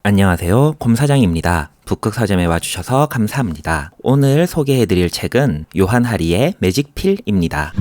안녕하세요. 곰사장입니다. 북극서점에 와주셔서 감사합니다. 오늘 소개해드릴 책은 요한 하리의 매직필입니다.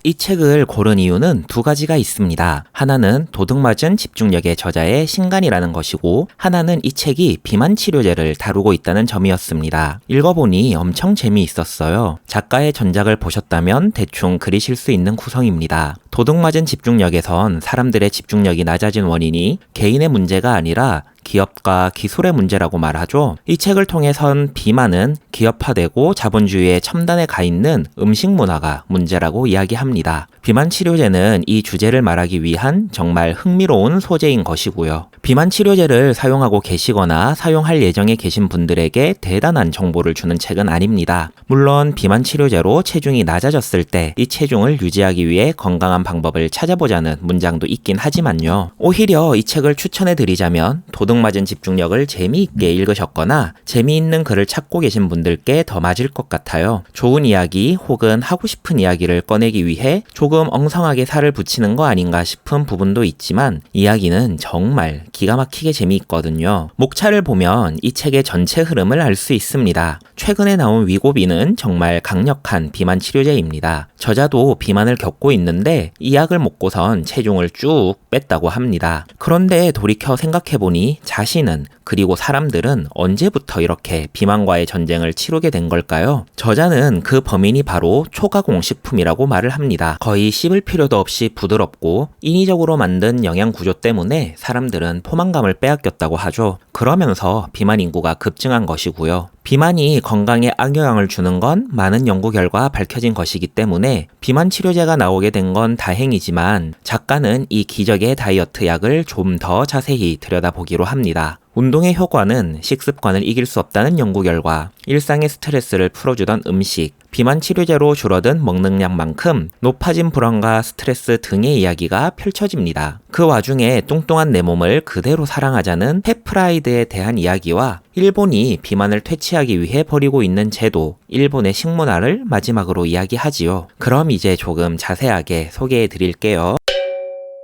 이 책을 고른 이유는 두 가지가 있습니다. 하나는 도둑맞은 집중력의 저자의 신간이라는 것이고, 하나는 이 책이 비만 치료제를 다루고 있다는 점이었습니다. 읽어보니 엄청 재미있었어요. 작가의 전작을 보셨다면 대충 그리실 수 있는 구성입니다. 도둑맞은 집중력에선 사람들의 집중력이 낮아진 원인이 개인의 문제가 아니라 기업과 기술의 문제라고 말하죠. 이 책을 통해선 비만은 기업화되고 자본주의의 첨단에 가 있는 음식 문화가 문제라고 이야기합니다. 비만 치료제는 이 주제를 말하기 위한 정말 흥미로운 소재인 것이고요. 비만 치료제를 사용하고 계시거나 사용할 예정에 계신 분들에게 대단한 정보를 주는 책은 아닙니다. 물론 비만 치료제로 체중이 낮아졌을 때 이 체중을 유지하기 위해 건강한 방법을 찾아보자는 문장도 있긴 하지만요. 오히려 이 책을 추천해드리자면 도둑맞은 집중력을 재미있게 읽으셨거나 재미있는 글을 찾고 계신 분들께 더 맞을 것 같아요. 좋은 이야기 혹은 하고 싶은 이야기를 꺼내기 위해 조금 엉성하게 살을 붙이는 거 아닌가 싶은 부분도 있지만 이야기는 정말 기가 막히게 재미있거든요. 목차를 보면 이 책의 전체 흐름을 알 수 있습니다. 최근에 나온 위고비는 정말 강력한 비만 치료제입니다. 저자도 비만을 겪고 있는데 이 약을 먹고선 체중을 쭉 뺐다고 합니다. 그런데 돌이켜 생각해보니 자신은 그리고 사람들은 언제부터 이렇게 비만과의 전쟁을 치르게 된 걸까요? 저자는 그 범인이 바로 초가공식품이라고 말을 합니다. 거의 씹을 필요도 없이 부드럽고 인위적으로 만든 영양 구조 때문에 사람들은 포만감을 빼앗겼다고 하죠. 그러면서 비만 인구가 급증한 것이고요. 비만이 건강에 악영향을 주는 건 많은 연구 결과 밝혀진 것이기 때문에 비만 치료제가 나오게 된 건 다행이지만 작가는 이 기적의 다이어트 약을 좀 더 자세히 들여다보기로 합니다. 운동의 효과는 식습관을 이길 수 없다는 연구 결과, 일상의 스트레스를 풀어주던 음식, 비만 치료제로 줄어든 먹는 양만큼 높아진 불안과 스트레스 등의 이야기가 펼쳐집니다. 그 와중에 뚱뚱한 내 몸을 그대로 사랑하자는 펫프라이드에 대한 이야기와 일본이 비만을 퇴치하기 위해 벌이고 있는 제도, 일본의 식문화를 마지막으로 이야기하지요. 그럼 이제 조금 자세하게 소개해 드릴게요.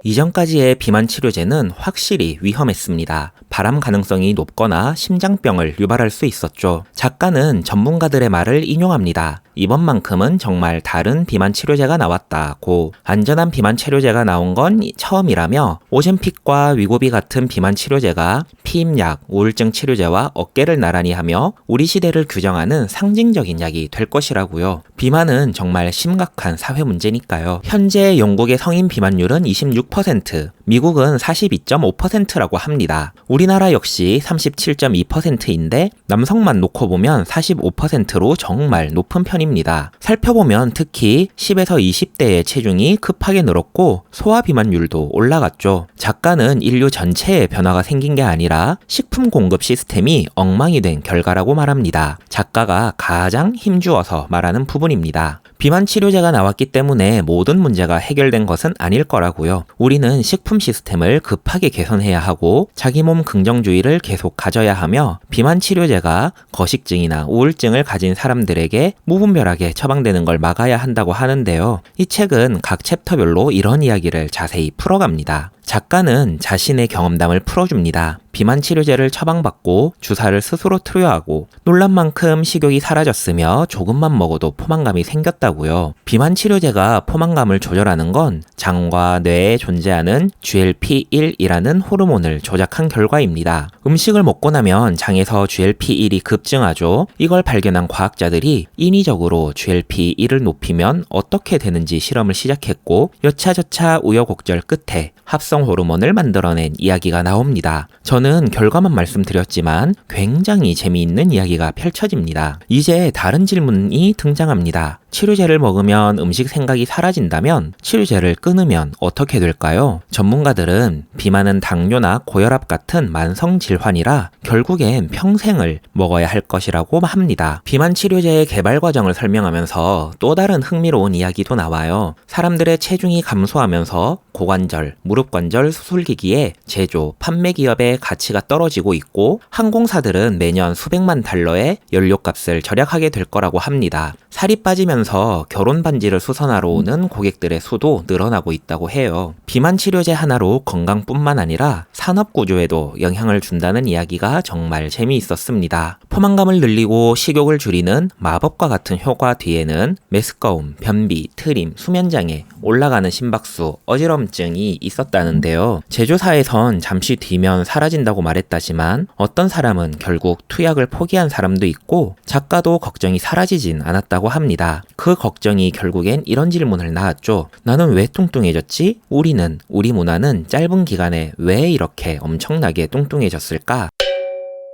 이전까지의 비만 치료제는 확실히 위험했습니다. 발암 가능성이 높거나 심장병을 유발할 수 있었죠. 작가는 전문가들의 말을 인용합니다. 이번만큼은 정말 다른 비만 치료제가 나왔다고. 안전한 비만 치료제가 나온 건 처음이라며 오젬픽과 위고비 같은 비만 치료제가 피임약, 우울증 치료제와 어깨를 나란히 하며 우리 시대를 규정하는 상징적인 약이 될 것이라고요. 비만은 정말 심각한 사회 문제니까요. 현재 영국의 성인 비만율은 26%, 미국은 42.5%라고 합니다. 우리나라 역시 37.2%인데 남성만 놓고 보면 45%로 정말 높은 편입니다. 살펴보면 특히 10에서 20대의 체중이 급하게 늘었고 소아 비만율도 올라갔죠. 작가는 인류 전체에 변화가 생긴 게 아니라 식품 공급 시스템이 엉망이 된 결과라고 말합니다. 작가가 가장 힘주어서 말하는 부분입니다. 비만 치료제가 나왔기 때문에 모든 문제가 해결된 것은 아닐 거라고요. 우리는 식품 시스템을 급하게 개선해야 하고 자기 몸 긍정주의를 계속 가져야 하며 비만 치료제가 거식증이나 우울증을 가진 사람들에게 무분별하게 처방되는 걸 막아야 한다고 하는데요. 이 책은 각 챕터별로 이런 이야기를 자세히 풀어갑니다. 작가는 자신의 경험담을 풀어줍니다. 비만 치료제를 처방받고 주사를 스스로 투여하고 놀란 만큼 식욕이 사라졌으며 조금만 먹어도 포만감이 생겼다고요. 비만 치료제가 포만감을 조절하는 건 장과 뇌에 존재하는 GLP-1이라는 호르몬을 조작한 결과입니다. 음식을 먹고 나면 장에서 GLP-1이 급증하죠. 이걸 발견한 과학자들이 인위적으로 GLP-1을 높이면 어떻게 되는지 실험을 시작했고 여차저차 우여곡절 끝에 합성 호르몬을 만들어낸 이야기가 나옵니다. 저는 결과만 말씀드렸지만 굉장히 재미있는 이야기가 펼쳐집니다. 이제 다른 질문이 등장합니다. 치료제를 먹으면 음식 생각이 사라진다면 치료제를 끊으면 어떻게 될까요? 전문가들은 비만은 당뇨나 고혈압 같은 만성 질환이라 결국엔 평생을 먹어야 할 것이라고 합니다. 비만 치료제의 개발 과정을 설명하면서 또 다른 흥미로운 이야기도 나와요. 사람들의 체중이 감소하면서 고관절, 무릎관절 수술기기의 제조, 판매 기업의 가치가 떨어지고 있고 항공사들은 매년 수백만 달러의 연료값을 절약하게 될 거라고 합니다. 살이 빠지면서 결혼 반지를 수선하러 오는 고객들의 수도 늘어나고 있다고 해요. 비만 치료제 하나로 건강뿐만 아니라 산업 구조에도 영향을 준다는 이야기가 정말 재미있었습니다. 포만감을 늘리고 식욕을 줄이는 마법과 같은 효과 뒤에는 메스꺼움, 변비, 트림, 수면장애, 올라가는 심박수, 어지럼증이 있었다는데요. 제조사에선 잠시 뒤면 사라진다고 말했다지만 어떤 사람은 결국 투약을 포기한 사람도 있고 작가도 걱정이 사라지진 않았다고 합니다. 그 걱정이 결국엔 이런 질문을 낳았죠. 나는 왜 뚱뚱해졌지? 우리 문화는 짧은 기간에 왜 이렇게 엄청나게 뚱뚱해졌을까?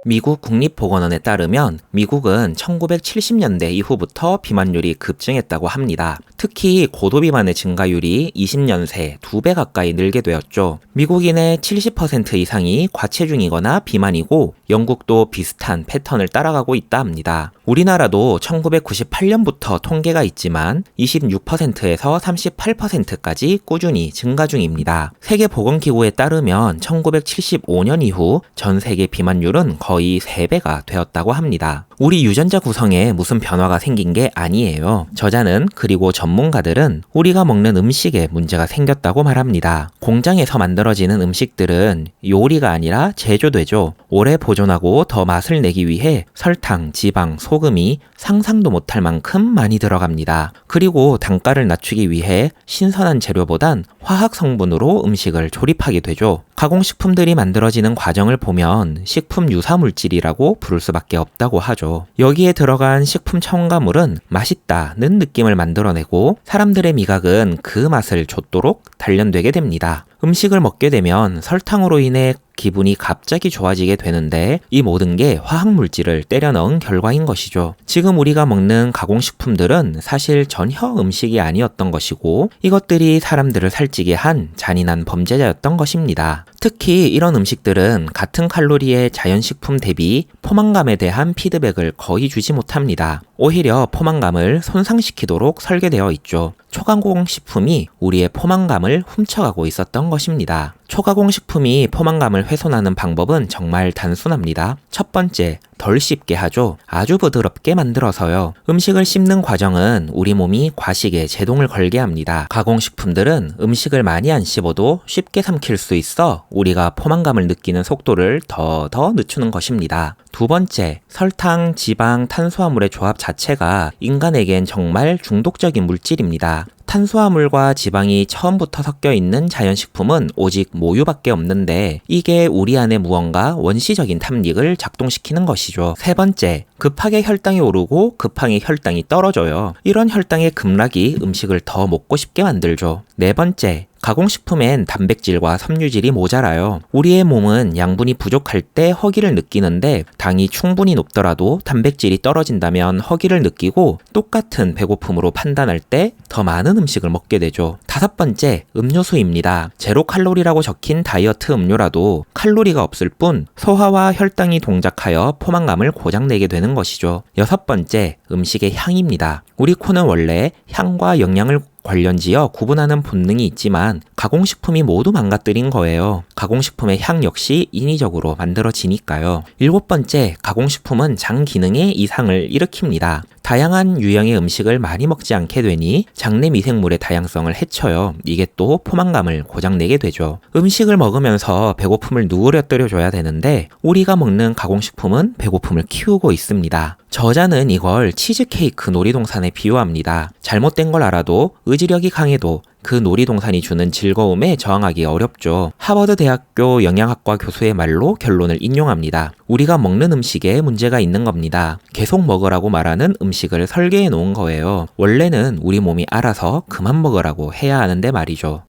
미국 국립보건원에 따르면 미국은 1970년대 이후부터 비만율이 급증했다고 합니다. 특히 고도비만의 증가율이 20년 새 2배 가까이 늘게 되었죠. 미국인의 70% 이상이 과체중이거나 비만이고 영국도 비슷한 패턴을 따라가고 있다 합니다. 우리나라도 1998년부터 통계가 있지만 26%에서 38%까지 꾸준히 증가 중입니다. 세계보건기구에 따르면 1975년 이후 전 세계 비만율은 거의 3배가 되었다고 합니다. 우리 유전자 구성에 무슨 변화가 생긴 게 아니에요. 저자는 그리고 전문가들은 우리가 먹는 음식에 문제가 생겼다고 말합니다. 공장에서 만들어지는 음식들은 요리가 아니라 제조되죠. 오래 보존하고 더 맛을 내기 위해 설탕, 지방, 소금이 상상도 못할 만큼 많이 들어갑니다. 그리고 단가를 낮추기 위해 신선한 재료보단 화학 성분으로 음식을 조립하게 되죠. 가공식품들이 만들어지는 과정을 보면 식품 유사물질이라고 부를 수밖에 없다고 하죠. 여기에 들어간 식품 첨가물은 맛있다는 느낌을 만들어내고 사람들의 미각은 그 맛을 좇도록 단련되게 됩니다. 음식을 먹게 되면 설탕으로 인해 기분이 갑자기 좋아지게 되는데 이 모든 게 화학물질을 때려 넣은 결과인 것이죠. 지금 우리가 먹는 가공식품들은 사실 전혀 음식이 아니었던 것이고 이것들이 사람들을 살찌게 한 잔인한 범죄자였던 것입니다. 특히 이런 음식들은 같은 칼로리의 자연식품 대비 포만감에 대한 피드백을 거의 주지 못합니다. 오히려 포만감을 손상시키도록 설계되어 있죠. 초가공식품이 우리의 포만감을 훔쳐가고 있었던 것입니다. 초가공식품이 포만감을 훼손하는 방법은 정말 단순합니다. 첫 번째, 덜 씹게 하죠. 아주 부드럽게 만들어서요. 음식을 씹는 과정은 우리 몸이 과식에 제동을 걸게 합니다. 가공식품들은 음식을 많이 안 씹어도 쉽게 삼킬 수 있어 우리가 포만감을 느끼는 속도를 더 늦추는 것입니다. 두 번째, 설탕, 지방, 탄수화물의 조합 자체가 인간에겐 정말 중독적인 물질입니다. 탄수화물과 지방이 처음부터 섞여 있는 자연식품은 오직 모유밖에 없는데 이게 우리 안에 무언가 원시적인 탐닉을 작동시키는 것이죠. 세 번째, 급하게 혈당이 오르고 급하게 혈당이 떨어져요. 이런 혈당의 급락이 음식을 더 먹고 싶게 만들죠. 네 번째, 가공식품엔 단백질과 섬유질이 모자라요. 우리의 몸은 양분이 부족할 때 허기를 느끼는데 당이 충분히 높더라도 단백질이 떨어진다면 허기를 느끼고 똑같은 배고픔으로 판단할 때 더 많은 음식을 먹게 되죠. 다섯 번째, 음료수입니다. 제로 칼로리라고 적힌 다이어트 음료라도 칼로리가 없을 뿐 소화와 혈당이 동작하여 포만감을 고장내게 되는 것이죠. 여섯 번째, 음식의 향입니다. 우리 코는 원래 향과 영양을 관련지어 구분하는 본능이 있지만 가공식품이 모두 망가뜨린 거예요. 가공식품의 향 역시 인위적으로 만들어지니까요. 일곱 번째, 가공식품은 장 기능에 이상을 일으킵니다. 다양한 유형의 음식을 많이 먹지 않게 되니 장내 미생물의 다양성을 해쳐요. 이게 또 포만감을 고장내게 되죠. 음식을 먹으면서 배고픔을 누그러뜨려 줘야 되는데 우리가 먹는 가공식품은 배고픔을 키우고 있습니다. 저자는 이걸 치즈케이크 놀이동산에 비유합니다. 잘못된 걸 알아도 의지력이 강해도 그 놀이동산이 주는 즐거움에 저항하기 어렵죠. 하버드 대학교 영양학과 교수의 말로 결론을 인용합니다. 우리가 먹는 음식에 문제가 있는 겁니다. 계속 먹으라고 말하는 음식을 설계해 놓은 거예요. 원래는 우리 몸이 알아서 그만 먹으라고 해야 하는데 말이죠.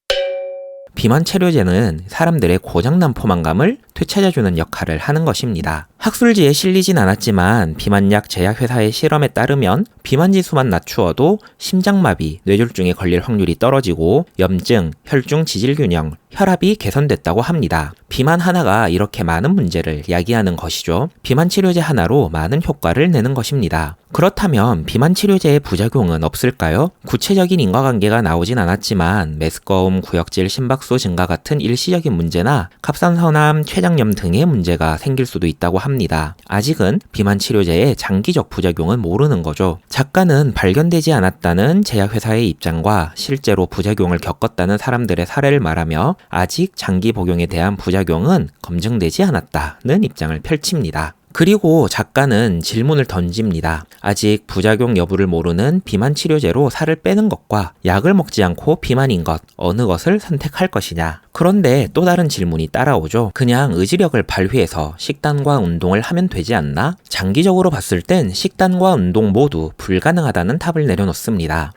비만 치료제는 사람들의 고장난 포만감을 되찾아주는 역할을 하는 것입니다. 학술지에 실리진 않았지만 비만약 제약회사의 실험에 따르면 비만 지수만 낮추어도 심장마비, 뇌졸중에 걸릴 확률이 떨어지고 염증, 혈중 지질균형, 혈압이 개선됐다고 합니다. 비만 하나가 이렇게 많은 문제를 야기하는 것이죠. 비만 치료제 하나로 많은 효과를 내는 것입니다. 그렇다면 비만 치료제의 부작용은 없을까요? 구체적인 인과관계가 나오진 않았지만 메스꺼움, 구역질, 심박수 증가 같은 일시적인 문제나 갑상선암, 췌장염 등의 문제가 생길 수도 있다고 합니다. 아직은 비만 치료제의 장기적 부작용은 모르는 거죠. 작가는 발견되지 않았다는 제약회사의 입장과 실제로 부작용을 겪었다는 사람들의 사례를 말하며 아직 장기 복용에 대한 부작용은 검증되지 않았다는 입장을 펼칩니다. 그리고 작가는 질문을 던집니다. 아직 부작용 여부를 모르는 비만 치료제로 살을 빼는 것과 약을 먹지 않고 비만인 것, 어느 것을 선택할 것이냐. 그런데 또 다른 질문이 따라오죠. 그냥 의지력을 발휘해서 식단과 운동을 하면 되지 않나? 장기적으로 봤을 땐 식단과 운동 모두 불가능하다는 답을 내려놓습니다.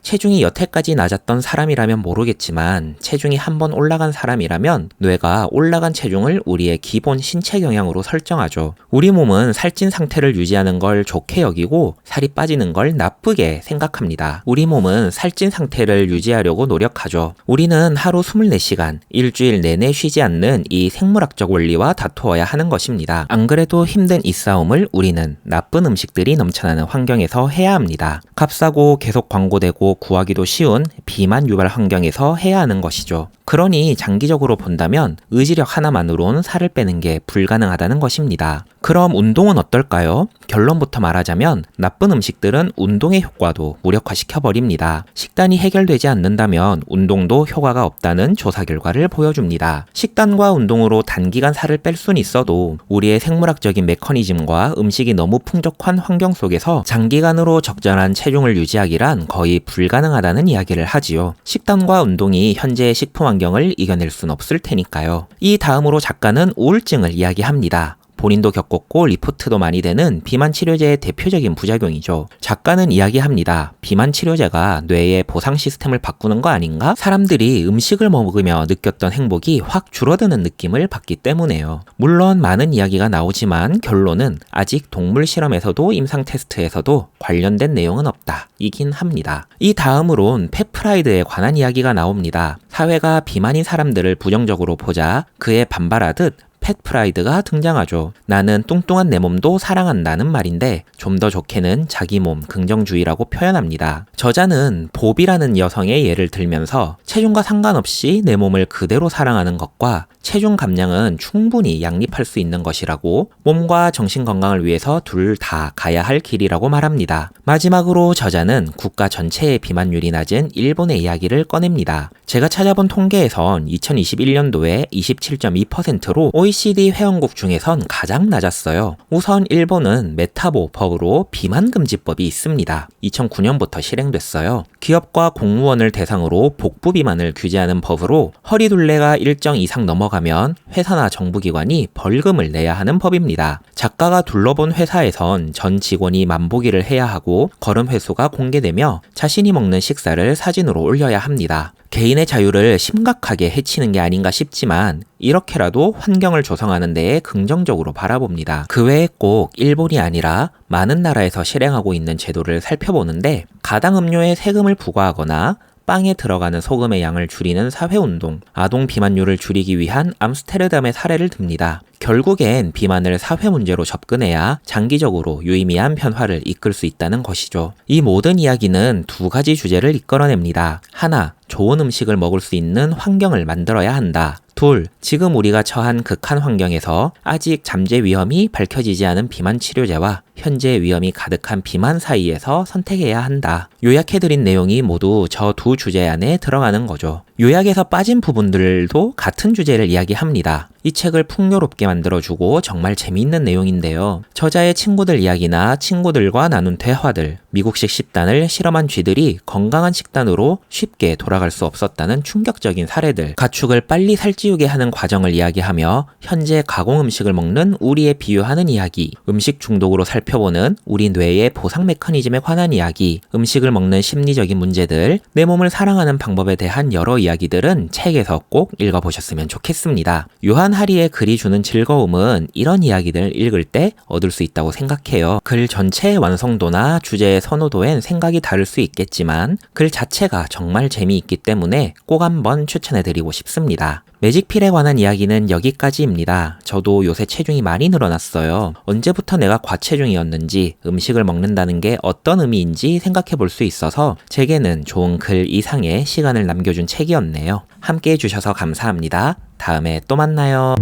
체중이 여태까지 낮았던 사람이라면 모르겠지만 체중이 한번 올라간 사람이라면 뇌가 올라간 체중을 우리의 기본 신체 경향으로 설정하죠. 우리 몸은 살찐 상태를 유지하는 걸 좋게 여기고 살이 빠지는 걸 나쁘게 생각합니다. 우리 몸은 살찐 상태를 유지하려고 노력하죠. 우리는 하루 24시간, 일주일 내내 쉬지 않는 이 생물학적 원리와 다투어야 하는 것입니다. 안 그래도 힘든 이 싸움을 우리는 나쁜 음식들이 넘쳐나는 환경에서 해야 합니다. 값싸고 계속 광고되고 구하기도 쉬운 비만 유발 환경에서 해야 하는 것이죠. 그러니 장기적으로 본다면 의지력 하나만으로는 살을 빼는 게 불가능하다는 것입니다. 그럼 운동은 어떨까요? 결론부터 말하자면 나쁜 음식들은 운동의 효과도 무력화시켜버립니다. 식단이 해결되지 않는다면 운동도 효과가 없다는 조사 결과를 보여줍니다. 식단과 운동으로 단기간 살을 뺄 수는 있어도 우리의 생물학적인 메커니즘과 음식이 너무 풍족한 환경 속에서 장기간으로 적절한 체중을 유지하기란 거의 불가능하다는 이야기를 하지요. 식단과 운동이 현재의 식품 환경을 이겨낼 순 없을 테니까요. 이 다음으로 작가는 우울증을 이야기합니다. 본인도 겪었고 리포트도 많이 되는 비만 치료제의 대표적인 부작용이죠. 작가는 이야기합니다. 비만 치료제가 뇌의 보상 시스템을 바꾸는 거 아닌가? 사람들이 음식을 먹으며 느꼈던 행복이 확 줄어드는 느낌을 받기 때문에요. 물론 많은 이야기가 나오지만 결론은 아직 동물 실험에서도 임상 테스트에서도 관련된 내용은 없다. 이긴 합니다. 이 다음으론 펫프라이드에 관한 이야기가 나옵니다. 사회가 비만인 사람들을 부정적으로 보자 그에 반발하듯 펫프라이드가 등장하죠. 나는 뚱뚱한 내 몸도 사랑한다는 말인데 좀 더 좋게는 자기 몸 긍정주의라고 표현합니다. 저자는 봅이라는 여성의 예를 들면서 체중과 상관없이 내 몸을 그대로 사랑하는 것과 체중 감량은 충분히 양립할 수 있는 것이라고 몸과 정신 건강을 위해서 둘 다 가야 할 길이라고 말합니다. 마지막으로 저자는 국가 전체의 비만율이 낮은 일본의 이야기를 꺼냅니다. 제가 찾아본 통계에선 2021년도에 27.2%로 OECD 회원국 중에선 가장 낮았어요. 우선 일본은 메타보법으로 비만금지법이 있습니다. 2009년부터 실행됐어요. 기업과 공무원을 대상으로 복부 비만을 규제하는 법으로 허리둘레가 일정 이상 넘어가면 회사나 정부기관이 벌금을 내야 하는 법입니다. 작가가 둘러본 회사에선 전 직원이 만보기를 해야 하고 걸음 횟수가 공개되며 자신이 먹는 식사를 사진으로 올려야 합니다. 개인의 자유를 심각하게 해치는 게 아닌가 싶지만 이렇게라도 환경을 조성하는 데에 긍정적으로 바라봅니다. 그 외에 꼭 일본이 아니라 많은 나라에서 실행하고 있는 제도를 살펴보는데 가당 음료에 세금을 부과하거나 빵에 들어가는 소금의 양을 줄이는 사회운동, 아동 비만율을 줄이기 위한 암스테르담의 사례를 듭니다. 결국엔 비만을 사회 문제로 접근해야 장기적으로 유의미한 변화를 이끌 수 있다는 것이죠. 이 모든 이야기는 두 가지 주제를 이끌어냅니다. 하나, 좋은 음식을 먹을 수 있는 환경을 만들어야 한다. 둘, 지금 우리가 처한 극한 환경에서 아직 잠재 위험이 밝혀지지 않은 비만 치료제와 현재 위험이 가득한 비만 사이에서 선택해야 한다. 요약해드린 내용이 모두 저 두 주제 안에 들어가는 거죠. 요약에서 빠진 부분들도 같은 주제를 이야기합니다. 이 책을 풍요롭게 만들어주고 정말 재미있는 내용인데요. 저자의 친구들 이야기나 친구들과 나눈 대화들, 미국식 식단을 실험한 쥐들이 건강한 식단으로 쉽게 돌아갈 수 없었다는 충격적인 사례들, 가축을 빨리 살찌우게 키우게 하는 과정을 이야기하며 현재 가공 음식을 먹는 우리에 비유하는 이야기, 음식 중독으로 살펴보는 우리 뇌의 보상 메커니즘에 관한 이야기, 음식을 먹는 심리적인 문제들, 내 몸을 사랑하는 방법에 대한 여러 이야기들은 책에서 꼭 읽어보셨으면 좋겠습니다. 요한 하리의 글이 주는 즐거움은 이런 이야기들을 읽을 때 얻을 수 있다고 생각해요. 글 전체의 완성도나 주제의 선호도엔 생각이 다를 수 있겠지만 글 자체가 정말 재미있기 때문에 꼭 한번 추천해드리고 싶습니다. 매직필에 관한 이야기는 여기까지입니다. 저도 요새 체중이 많이 늘어났어요. 언제부터 내가 과체중이었는지, 음식을 먹는다는 게 어떤 의미인지 생각해 볼 수 있어서 제게는 좋은 글 이상의 시간을 남겨준 책이었네요. 함께 해주셔서 감사합니다. 다음에 또 만나요.